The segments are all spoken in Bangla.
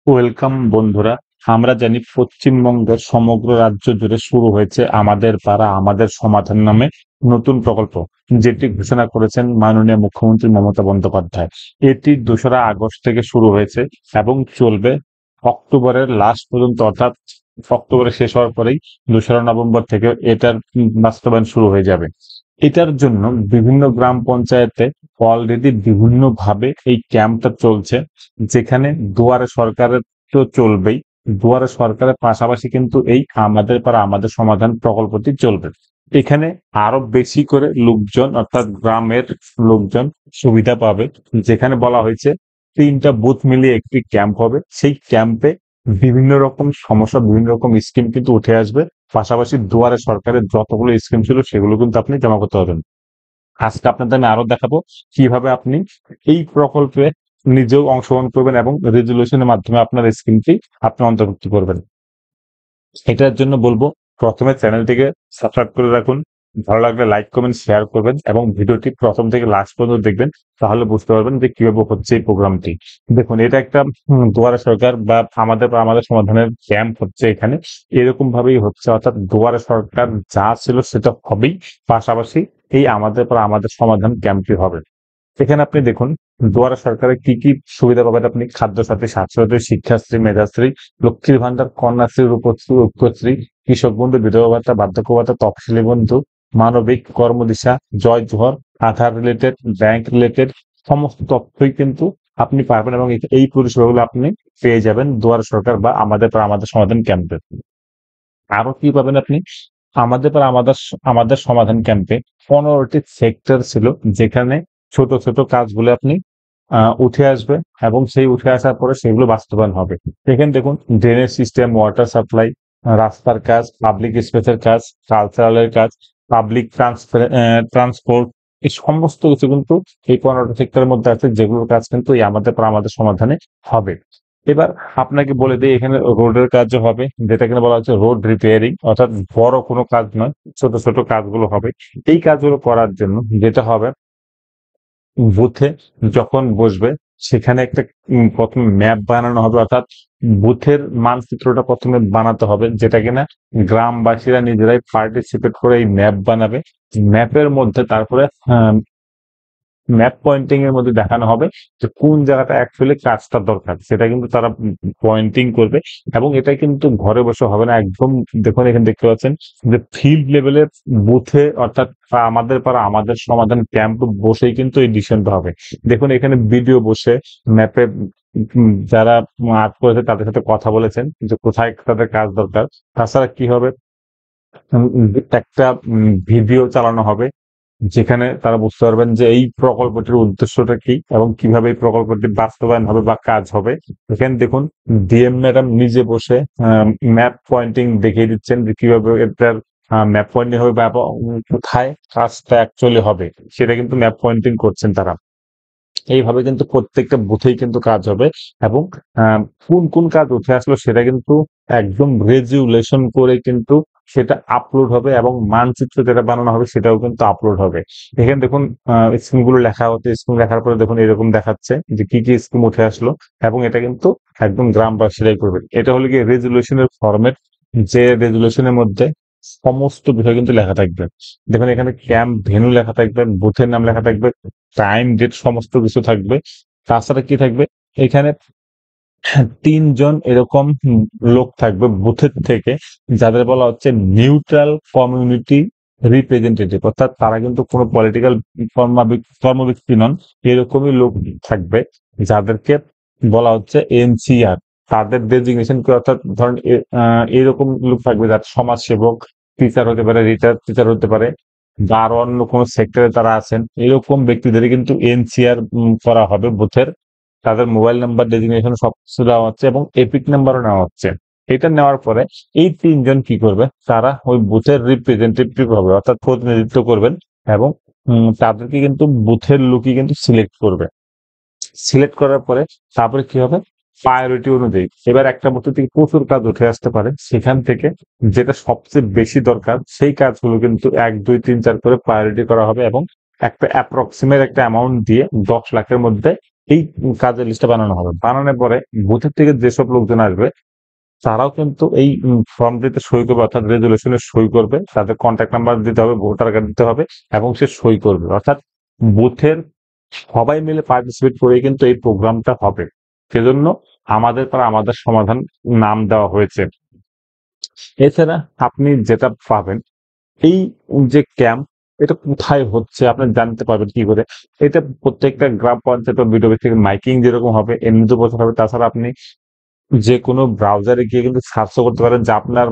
ওয়েলকাম বন্ধুরা। আমরা জানি পশ্চিমবঙ্গের সমগ্র রাজ্য জুড়ে শুরু হয়েছে আমাদের পাড়া আমাদের সমাধান নামে নতুন প্রকল্প, যেটি ঘোষণা করেছেন মাননীয় মুখ্যমন্ত্রী মমতা বন্দ্যোপাধ্যায়। এটি 2রা আগস্ট থেকে শুরু হয়েছে এবং চলবে অক্টোবরের লাস্ট পর্যন্ত, অর্থাৎ অক্টোবরের শেষ হওয়ার পরেই 2রা নভেম্বর থেকে এটার বাস্তবায়ন শুরু হয়ে যাবে। এটার জন্য বিভিন্ন গ্রাম পঞ্চায়েতে অলরেডি বিভিন্ন ভাবে এই ক্যাম্পটা চলছে, যেখানে দুয়ারে সরকারের তো চলবেই, দুয়ারে সরকারের পাশাপাশি কিন্তু এই আমাদের পাড়া আমাদের সমাধান প্রকল্পটি চলবে। এখানে আরো বেশি করে লোকজন, অর্থাৎ গ্রামের লোকজন সুবিধা পাবে। যেখানে বলা হয়েছে 3টা বুথ মিলিয়ে একটি ক্যাম্প হবে, সেই ক্যাম্পে বিভিন্ন রকম সমস্যা বিভিন্ন রকম স্কিম কিন্তু উঠে আসবে। পাশাপাশি দুয়ারে সরকারের যতগুলো স্কিম ছিল সেগুলো কিন্তু আপনি জমা করতে পারবেন। আজকে আপনাদের আমি আরো দেখাবো কিভাবে আপনি এই প্রকল্পে নিজেও অংশগ্রহণ করবেন এবং রেজুলেশনের মাধ্যমে আপনার স্কিমটি আপনি অন্তর্ভুক্ত করবেন। এটার জন্য বলবো, প্রথমে চ্যানেলটিকে সাবস্ক্রাইব করে রাখুন, ভালো লাগলে লাইক কমেন্ট শেয়ার করবেন এবং ভিডিওটি প্রথম থেকে লাস্ট পর্যন্ত দেখবেন। তাহলে বুঝতে পারবেন যে কিভাবে হচ্ছে এই প্রোগ্রামটি। দেখুন, এটা একটা দুয়ারে সরকার বা আমাদের সমাধানের ক্যাম্প হচ্ছে এখানে। এরকম ভাবেই হচ্ছে, অর্থাৎ দুয়ারে সরকার যা ছিল সেটা হবেই, পাশাপাশি এই আমাদের সমাধান ক্যাম্পটি হবে। এখানে আপনি দেখুন, দুয়ারে সরকারের কি কি সুবিধা পাবেন আপনি: খাদ্য সাথী, স্বাস্থ্যসাথী, শিক্ষাশ্রী, মেধাশ্রী, লক্ষ্মীর ভান্ডার, কন্যাশ্রী, রূপশ্রী, ঐক্যশ্রী, কৃষক বন্ধু, বিধবা ভাতা, বার্ধক্য ভাতা, তফসিলি বন্ধু, মানবিক, কর্মদিশা, জয় জোহর, আধার রিলেটেড, ব্যাংক রিলেটেড সমস্ত তথ্যই কিন্তু আপনি পাবেন এবং এই পরিষেবাগুলো আপনি পেয়ে যাবেন দুয়ারে সরকার বা আমাদের সমাধান ক্যাম্পে। আরো কি পাবেন আপনি? আমাদের সমাধান ক্যাম্পে 15টি সেক্টর ছিল, যেখানে ছোট ছোট কাজগুলো আপনি উঠে আসবে এবং সেই উঠে আসার পরে সেগুলো বাস্তবায়ন হবে। এখানে দেখুন, ড্রেনেজ সিস্টেম, ওয়াটার সাপ্লাই, রাস্তার কাজ, পাবলিক স্পেসের কাজ, কালচারালের কাজ, পাবলিক ট্রান্সপোর্ট, এই সমস্ত কিছু কিন্তু এই 15টা সেক্টরের মধ্যে আছে, যেগুলোর কাজ কিন্তু এই আমাদের সমাধানে হবে। এবার আপনাকে বলে দিই, এখানে রোডের কাজও হবে, যেটা এখানে বলা হচ্ছে রোড রিপেয়ারিং, অর্থাৎ বড় কোনো কাজ নয়, ছোট ছোট কাজগুলো হবে। এই কাজগুলো করার জন্য যেটা হবে, বুথে যখন বসবে সেখানে একটা প্রথমে ম্যাপ বানানো হবে, অর্থাৎ বুথের মানচিত্রটা প্রথমে বানাতে হবে, যেটা কিনা গ্রামবাসীরা নিজেরাই পার্টিসিপেট করে এই ম্যাপ বানাবে। ম্যাপের মধ্যে তারপরে ম্যাপ পয়েন্টিং এর মধ্যে দেখানো হবে যে কোন জায়গাটা অ্যাকচুয়ালি কাজটা দরকার, সেটা কিন্তু তারা পয়েন্টিং করবে। এবং এটা কিন্তু ঘরে বসে হবে না, একদম দেখুন এখানে দেখতে পাচ্ছেন যে ফিল্ড লেভেলের বুথে, অর্থাৎ আমাদের পাড়া আমাদের সমাধান ক্যাম্প বসেই কিন্তু এই ডিসিশনটা হবে। দেখুন এখানে ভিডিও বসে ম্যাপে যারা আর্ট করেছে তাদের সাথে কথা বলেছেন যে কোথায় তাদের কাজ দরকার। তাছাড়া কি হবে, একটা ভিডিও চালানো হবে, যেখানে তারা বুঝতে পারবেন যে এই প্রকল্পটির উদ্দেশ্যটা কি এবং কিভাবে এই প্রকল্পটি বাস্তবায়ন হবে বা কাজ হবে। এখানে দেখুন, ডিএম ম্যাডাম নিজে বসে ম্যাপ পয়েন্টিং দেখিয়ে দিচ্ছেন যে কিভাবে এটার ম্যাপ পয়েন্টিং হবে বা কোথায় কাজটা অ্যাকচুয়ালি হবে, সেটা কিন্তু ম্যাপ পয়েন্টিং করছেন তারা। এইভাবে কিন্তু প্রত্যেকটা বুথেই কিন্তু কাজ হবে এবং কোন কোন কাজ উঠে আসলো সেটা কিন্তু একদম রেজুলেশন করে কিন্তু সেটা আপলোড হবে এবং মানচিত্র যেটা বানানো হবে সেটাও কিন্তু আপলোড হবে। এখানে দেখুন, স্কিম গুলো লেখা হচ্ছে, স্কিম লেখার পরে দেখুন এরকম দেখাচ্ছে যে কি কি স্কিম উঠে আসলো এবং এটা কিন্তু একদম গ্রামবাসীরাই করবে। এটা হলো কি রেজুলেশনের ফরম্যাট, যে রেজুলেশনের মধ্যে সমস্ত বিষয় কিন্তু লেখা থাকবে। দেখুন এখানে ক্যাম্প ভেন্যু লেখা থাকবে, বুথের নাম লেখা থাকবে, টাইম ডেট সমস্ত কিছু থাকবে। তাছাড়া কি থাকবে, এখানে 3জন এরকম লোক থাকবে বুথের থেকে, যাদের বলা হচ্ছে নিউট্রাল কমিউনিটি রিপ্রেজেন্টেটিভ, অর্থাৎ তারা কিন্তু কোনো পলিটিক্যাল কর্মব্যক্তি নন। এরকমই লোক থাকবে যাদেরকে বলা হচ্ছে এনসিআর। তাদের ডেজিগনেশন কি, অর্থাৎ ধরেন এরকম লোক থাকবে যারা সমাজসেবক, টিচার হতে পারে, রিটায়ার্ড টিচার হতে পারে, বা আরো অন্য কোনো সেক্টরে তারা আছেন, এরকম ব্যক্তিদের কিন্তু এনসিআর করা হবে বুথের। তাদের মোবাইল নাম্বার, ডেজিগনেশন সবকিছু দেওয়া হচ্ছে এবং এপিক নাম্বারও নেওয়া হচ্ছে। এটা নেওয়ার পরে এই 3জন কি করবে, তারা ওই বুথের রিপ্রেজেন্টেটিভ হবে, অর্থাৎ প্রতিনিধিত্ব করবেন এবং তাদেরকে কিন্তু বুথের লোকই কিন্তু সিলেক্ট করবে। সিলেক্ট করার পরে তারপরে কি হবে, প্রায়োরিটি অনুযায়ী এবার একটা বুথ থেকে প্রচুর কাজ উঠে আসতে পারে, সেখান থেকে যেটা সবচেয়ে বেশি দরকার সেই কাজগুলো কিন্তু 1 2 3 4 করে প্রায়োরিটি করা হবে এবং একটা অ্যাপ্রক্সিমেট একটা অ্যামাউন্ট দিয়ে 10 লাখের মধ্যে এই কাজের লিস্টটা বানানো হবে। বানানোর পরে বুথের থেকে যেসব লোকজন আসবে তারাও কিন্তু এই ফর্মটিতে সই করবে, অর্থাৎ রেজুলেশনে সই করবে। তাদের কন্ট্যাক্ট নাম্বার দিতে হবে, ভোটার কার্ড দিতে হবে এবং সে সই করবে। অর্থাৎ বুথের সবাই মিলে পার্টিসিপেট করে কিন্তু এই প্রোগ্রামটা হবে। সেজন্য আমাদের পাড়া আমাদের সমাধান নাম দেওয়া হয়েছে। এছাড়া আপনি যেটা পাবেন, এই যে ক্যাম্প, এটা কোথায় হচ্ছে আপনি জানতে পারবেন কি করে? এটা প্রত্যেকটা গ্রাম পঞ্চায়েত বা বিডিও থেকে মাইকিং যেরকম হবে এমনিতে বসে হবে। তাছাড়া আপনি যে কোনো ব্রাউজারে গিয়ে কিন্তু সার্চ করতে পারেন যে আপনার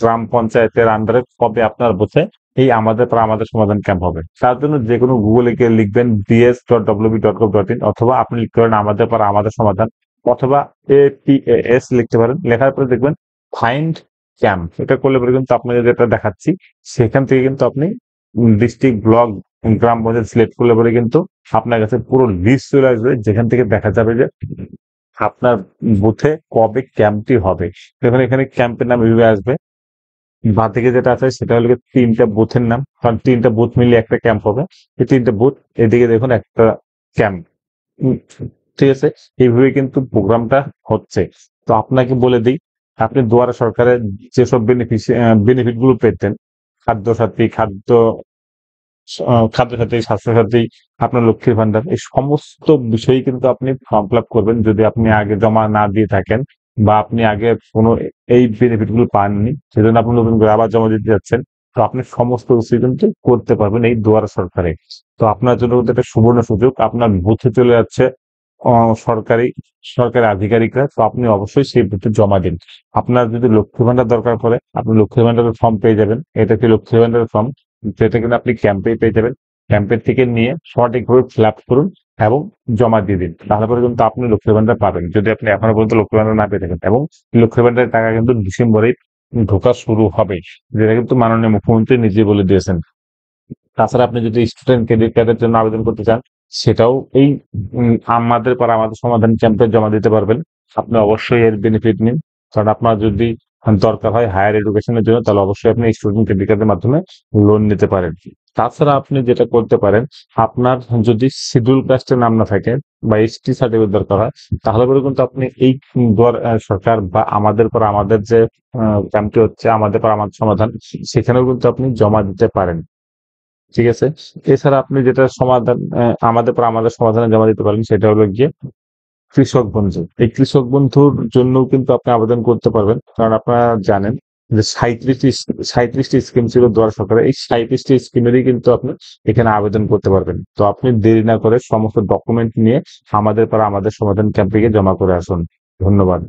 গ্রাম পঞ্চায়েতের আন্ডারে কবে আপনার বুথে এই আমাদের পাড়া আমাদের সমাধান ক্যাম্প হবে। তার জন্য যে কোনো গুগলে গিয়ে লিখবেন ds.wb.gov.in অথবা আপনি লিখতে পারেন আমাদের পাড়া আমাদের সমাধান অথবা APAS লিখতে পারেন। লেখার পরে দেখবেন ফাইন্ড ক্যাম্প, এটা করলে পরে কিন্তু আপনাকে যেটা দেখাচ্ছি সেখান থেকে কিন্তু আপনি ডিস্ট্রিক্ট, ব্লক, গ্রাম পঞ্চায়েত সিলেক্ট করলে পরে কিন্তু আপনার কাছে পুরো লিস্ট চলে আসবে, যেখান থেকে দেখা যাবে যে আপনার বুথে কবে ক্যাম্পটি হবে। দেখুন এখানে ক্যাম্পের নাম এভাবে আসবে। বাঁ দিকে যেটা আছে সেটা হলো গিয়ে 3টা বুথের নাম, কারণ 3টা বুথ মিলিয়ে একটা ক্যাম্প হবে। এই 3টা বুথ, এদিকে দেখুন একটা ক্যাম্প। ঠিক আছে, এইভাবে কিন্তু প্রোগ্রামটা হচ্ছে। তো আপনাকে বলে দিই, আপনি দুয়ারে সরকারের যেসব বেনিফিট গুলো পেতেন, খাদ্য সাথী, খাদ্য সাথী, স্বাস্থ্য সাথী, আপনার লক্ষ্মীর ভান্ডার, এই সমস্ত বিষয় কিন্তু আপনি ফর্ম ফিল আপ করবেন যদি আপনি আগে জমা না দিয়ে থাকেন বা আপনি আগে কোনো এই বেনিফিট গুলো পাননি, সেজন্য আপনি নতুন করে আবার জমা দিতে যাচ্ছেন। তো আপনি সমস্ত কিছু কিন্তু করতে পারবেন এই দুয়ারে সরকারে। তো আপনার জন্য কিন্তু একটা সুবর্ণ সুযোগ, আপনার বুথে চলে যাচ্ছে সরকারি সরকারি আধিকারিকরা। তো আপনি অবশ্যই সেই বুথে জমা দিন। আপনার যদি লক্ষ্মী ভান্ডার দরকার পড়ে, আপনি লক্ষ্মী ভান্ডারের ফর্ম পেয়ে যাবেন। এটা কি লক্ষ্মী ভান্ডারের ফর্ম, যেটা কিন্তু আপনি ক্যাম্পে পেয়ে যাবেন। ক্যাম্পের থেকে নিয়ে সঠিকভাবে ফিল আপ করুন এবং জমা দিয়ে দিন। তাহলে পরে কিন্তু আপনি লক্ষ্মী ভান্ডার পাবেন, যদি আপনি এখনো পর্যন্ত লক্ষ্মী ভান্ডার না পেয়ে থাকেন। এবং লক্ষ্মী ভান্ডারের টাকা কিন্তু ডিসেম্বরেই ঢোকা শুরু হবে, যেটা কিন্তু মাননীয় মুখ্যমন্ত্রী নিজে বলে দিয়েছেন। তাছাড়া আপনি যদি স্টুডেন্ট ক্রেডিট কার্ডের জন্য আবেদন করতে চান, সেটাও এই আমাদের পাড়া আমাদের সমাধান ক্যাম্পে জমা দিতে পারবেন। আপনি অবশ্যই এর বেনিফিট নিন, কারণ আপনার যদি দরকার হয় হায়ার এডুকেশনের জন্য, তাহলে অবশ্যই আপনি স্টুডেন্ট ক্রেডিট কার্ডের মাধ্যমে লোন নিতে পারেন। তাছাড়া আপনি যেটা করতে পারেন, আপনার যদি শিডিউল কাস্টের নাম না থাকে বা এসটি সার্টিফিকেট দরকার হয়, তাহলে পরে কিন্তু আপনি এই সরকার বা আমাদের পাড়া আমাদের যে ক্যাম্পটি হচ্ছে আমাদের পাড়া আমাদের সমাধান, সেখানেও কিন্তু আপনি জমা দিতে পারেন। ঠিক আছে? এছাড়া আপনি যেটা সমাধান আমাদের পর আমাদের সমাধানে জমা দিতে পারেন সেটা হলো গিয়ে কৃষক বন্ধু। এই কৃষক বন্ধুর জন্যও কিন্তু আপনি আবেদন করতে পারবেন। কারণ আপনারা জানেন যে ৩৭টি স্কিম ছিল দুয়ারে সরকারের। এই ৩৭টি স্কিমেরই কিন্তু আপনি এখানে আবেদন করতে পারবেন। তো আপনি দেরি না করে সমস্ত ডকুমেন্ট নিয়ে আমাদের পাড়া আমাদের সমাধান ক্যাম্পে গিয়ে জমা করে আসুন। ধন্যবাদ।